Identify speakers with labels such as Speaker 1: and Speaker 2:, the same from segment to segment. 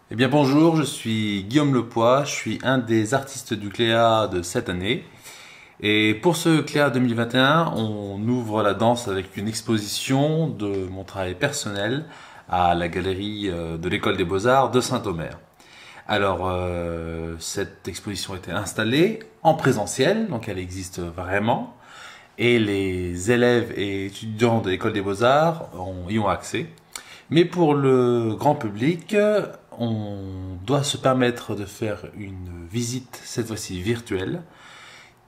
Speaker 1: Eh bien bonjour, je suis Guillaume Lepoix, je suis un des artistes du Cléa de cette année. Et pour ce Cléa 2021, on ouvre la danse avec une exposition de mon travail personnel à la galerie de l'École des Beaux-Arts de Saint-Omer. Alors, cette exposition a été installée en présentiel, donc elle existe vraiment, et les élèves et étudiants de l'École des Beaux-Arts y ont accès. Mais pour le grand public, on doit se permettre de faire une visite, cette fois-ci virtuelle,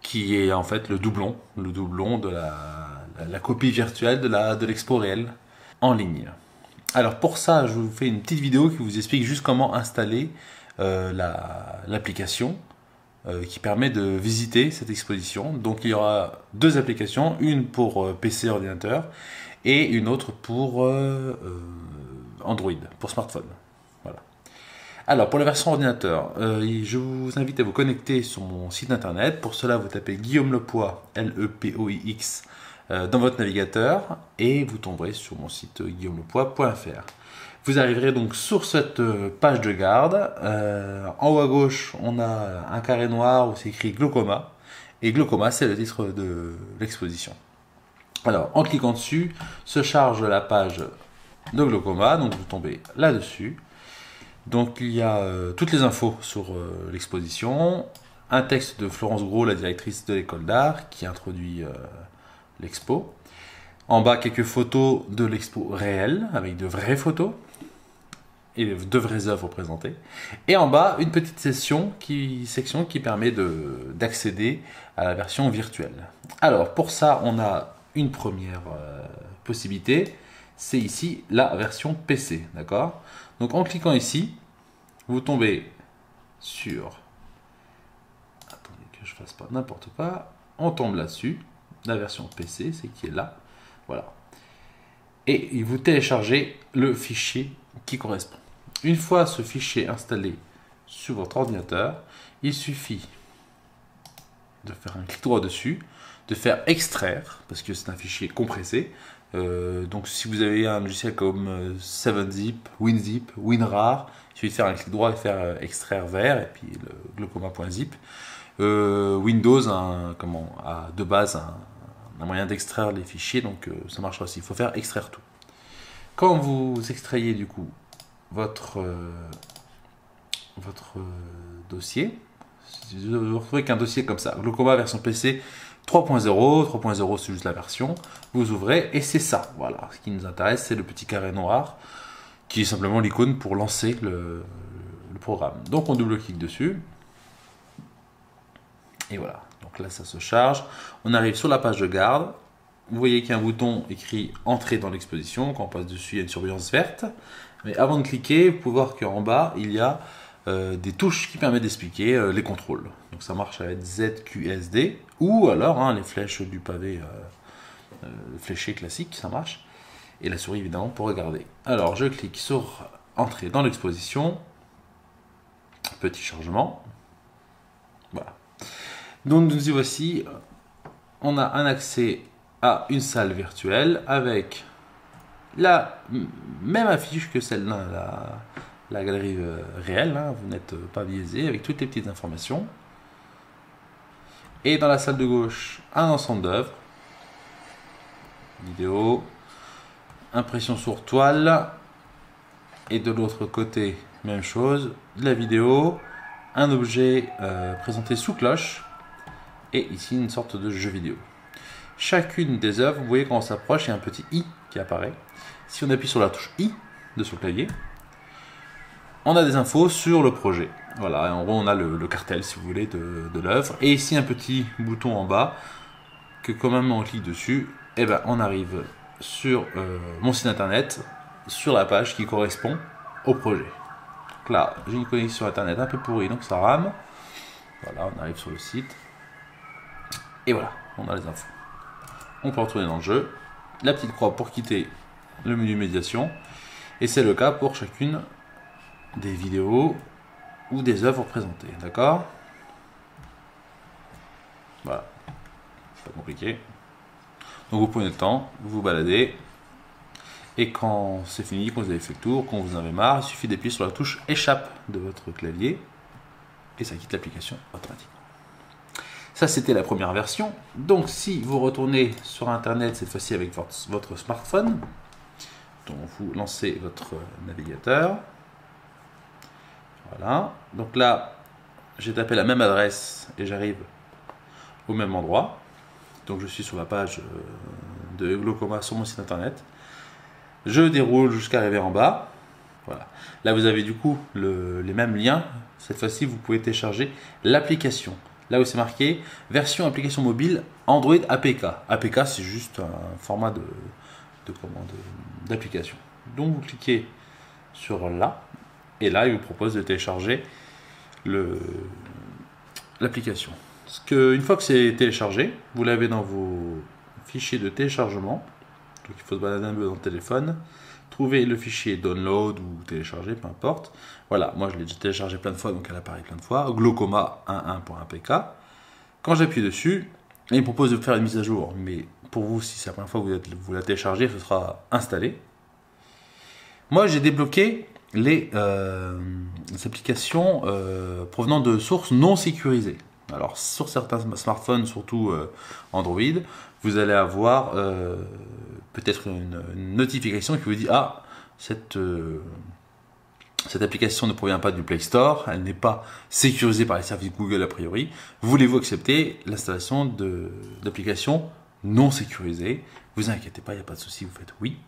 Speaker 1: qui est en fait le doublon de la copie virtuelle de l'expo réelle en ligne. Alors pour ça, je vous fais une petite vidéo qui vous explique juste comment installer l'application qui permet de visiter cette exposition. Donc il y aura deux applications, une pour PC ordinateur et une autre pour Android, pour smartphone. Voilà. Alors pour la version ordinateur, je vous invite à vous connecter sur mon site internet. Pour cela, vous tapez Guillaume Lepoix, Lepoix, dans votre navigateur et vous tomberez sur mon site guillaumelepoix.fr. Vous arriverez donc sur cette page de garde. En haut à gauche, on a un carré noir où c'est écrit Glaucoma. Et Glaucoma, c'est le titre de l'exposition. Alors, en cliquant dessus, se charge la page de Glaucoma. Donc, vous tombez là-dessus. Donc, il y a toutes les infos sur l'exposition. Un texte de Florence Gros, la directrice de l'école d'art, qui introduit l'expo. En bas, quelques photos de l'expo réelle, avec de vraies photos et de vraies œuvres présentées. Et en bas, une petite section qui permet d'accéder à la version virtuelle. Alors, pour ça, on a une première possibilité. C'est ici la version PC, d'accord? Donc, en cliquant ici, vous tombez sur... Attendez que je fasse pas n'importe quoi. On tombe là-dessus. La version PC, c'est qui est là. Voilà. Et vous téléchargez le fichier qui correspond. Une fois ce fichier installé sur votre ordinateur, il suffit de faire un clic droit dessus, de faire extraire, parce que c'est un fichier compressé. Donc si vous avez un logiciel comme 7-Zip, WinZip, WinRAR, il suffit de faire un clic droit et faire extraire vers, et puis le glaucoma.zip. Windows a de base un moyen d'extraire les fichiers, donc ça marche aussi. Il faut faire extraire tout. Quand vous extrayez du coup votre dossier, vous vous retrouvez qu'un dossier comme ça, Glaucoma version PC 3.0, 3.0 c'est juste la version, vous ouvrez et c'est ça, voilà, ce qui nous intéresse c'est le petit carré noir qui est simplement l'icône pour lancer le programme. Donc on double-clique dessus et voilà, donc là ça se charge, on arrive sur la page de garde. Vous voyez qu'il y a un bouton écrit Entrer dans l'exposition. Quand on passe dessus, il y a une surbrillance verte. Mais avant de cliquer, vous pouvez voir qu'en bas, il y a des touches qui permettent d'expliquer les contrôles. Donc ça marche avec ZQSD ou alors les flèches du pavé fléché classique, ça marche. Et la souris évidemment pour regarder. Alors je clique sur Entrer dans l'exposition. Petit chargement. Voilà. Donc nous y voici. On a un accès à une salle virtuelle avec la même affiche que celle de la galerie réelle, hein, vous n'êtes pas biaisé, avec toutes les petites informations. Et dans la salle de gauche, un ensemble d'œuvres, vidéo, impression sur toile, et de l'autre côté, même chose, de la vidéo, un objet présenté sous cloche, et ici une sorte de jeu vidéo. Chacune des œuvres, vous voyez quand on s'approche, il y a un petit i qui apparaît. Si on appuie sur la touche i de son clavier, on a des infos sur le projet. Voilà, en gros on a le cartel si vous voulez de l'œuvre. Et ici un petit bouton en bas que quand même on clique dessus, et ben on arrive sur mon site internet, sur la page qui correspond au projet. Donc là j'ai une connexion internet un peu pourrie donc ça rame. Voilà, on arrive sur le site. Et voilà, on a les infos. On peut retourner dans le jeu, la petite croix pour quitter le menu médiation, et c'est le cas pour chacune des vidéos ou des œuvres présentées, d'accord? Voilà, pas compliqué. Donc vous prenez le temps, vous vous baladez, Et quand c'est fini, quand vous avez fait le tour, quand vous en avez marre, il suffit d'appuyer sur la touche échappe de votre clavier et ça quitte l'application automatiquement. Ça, c'était la première version. Donc, si vous retournez sur Internet, cette fois-ci avec votre smartphone, donc vous lancez votre navigateur. Voilà. Donc là, j'ai tapé la même adresse et j'arrive au même endroit. Donc, je suis sur la page de Glaucoma sur mon site Internet. Je déroule jusqu'à arriver en bas. Voilà. Là, vous avez du coup les mêmes liens. Cette fois-ci, vous pouvez télécharger l'application. Là où c'est marqué version application mobile Android APK. APK, c'est juste un format d'application. Donc, vous cliquez sur là. Et là, il vous propose de télécharger l'application. Une fois que c'est téléchargé, vous l'avez dans vos fichiers de téléchargement. Donc, il faut se balader un peu dans le téléphone. Trouver le fichier download ou télécharger, peu importe. Voilà, moi je l'ai déjà téléchargé plein de fois, donc elle apparaît plein de fois. Glaucoma 11.apk. Quand j'appuie dessus, il me propose de faire une mise à jour. Mais pour vous, si c'est la première fois que vous la téléchargez, ce sera installé. Moi, j'ai débloqué les applications provenant de sources non sécurisées. Alors, sur certains smartphones, surtout Android, vous allez avoir peut-être une notification qui vous dit « Ah, cette application ne provient pas du Play Store, elle n'est pas sécurisée par les services Google a priori. Voulez-vous accepter l'installation d'applications non sécurisées ?» Vous inquiétez pas, il n'y a pas de souci, vous faites « Oui »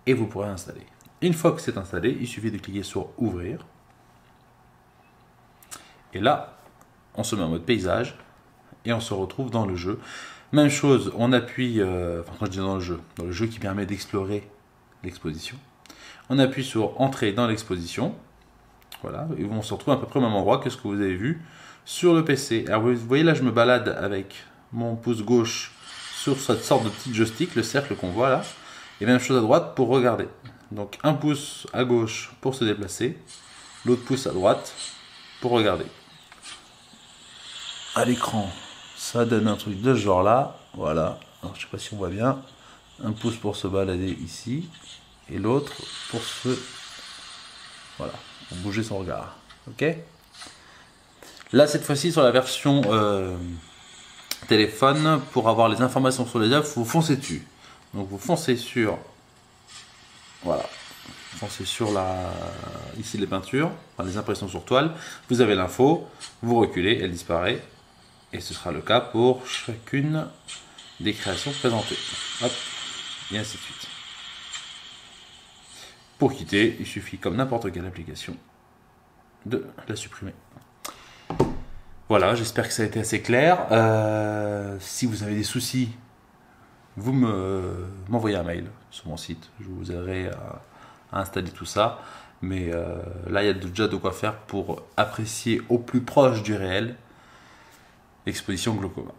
Speaker 1: et vous pourrez installer. Une fois que c'est installé, il suffit de cliquer sur « Ouvrir ». Et là, on se met en mode paysage et on se retrouve dans le jeu. Même chose, on appuie, quand je dis dans le jeu qui permet d'explorer l'exposition. On appuie sur Entrer dans l'exposition. Voilà, et on se retrouve à peu près au même endroit que ce que vous avez vu sur le PC. Alors vous voyez là, je me balade avec mon pouce gauche sur cette sorte de petit joystick, le cercle qu'on voit là. Et même chose à droite pour regarder. Donc un pouce à gauche pour se déplacer, l'autre pouce à droite pour regarder. À l'écran, ça donne un truc de ce genre là, voilà, alors je sais pas si on voit bien, un pouce pour se balader ici, et l'autre pour voilà, pour bouger son regard, ok. Là cette fois-ci sur la version téléphone, pour avoir les informations sur les œuvres, vous foncez dessus, donc vous foncez sur, voilà, foncez sur ici les peintures, enfin, les impressions sur toile, vous avez l'info, vous reculez, elle disparaît. Et ce sera le cas pour chacune des créations présentées. Hop, et ainsi de suite. Pour quitter, il suffit, comme n'importe quelle application, de la supprimer. Voilà, j'espère que ça a été assez clair. Si vous avez des soucis, vous m'envoyez un mail sur mon site. Je vous aiderai à installer tout ça. Mais là, il y a déjà de quoi faire pour apprécier au plus proche du réel l'exposition glaucoma.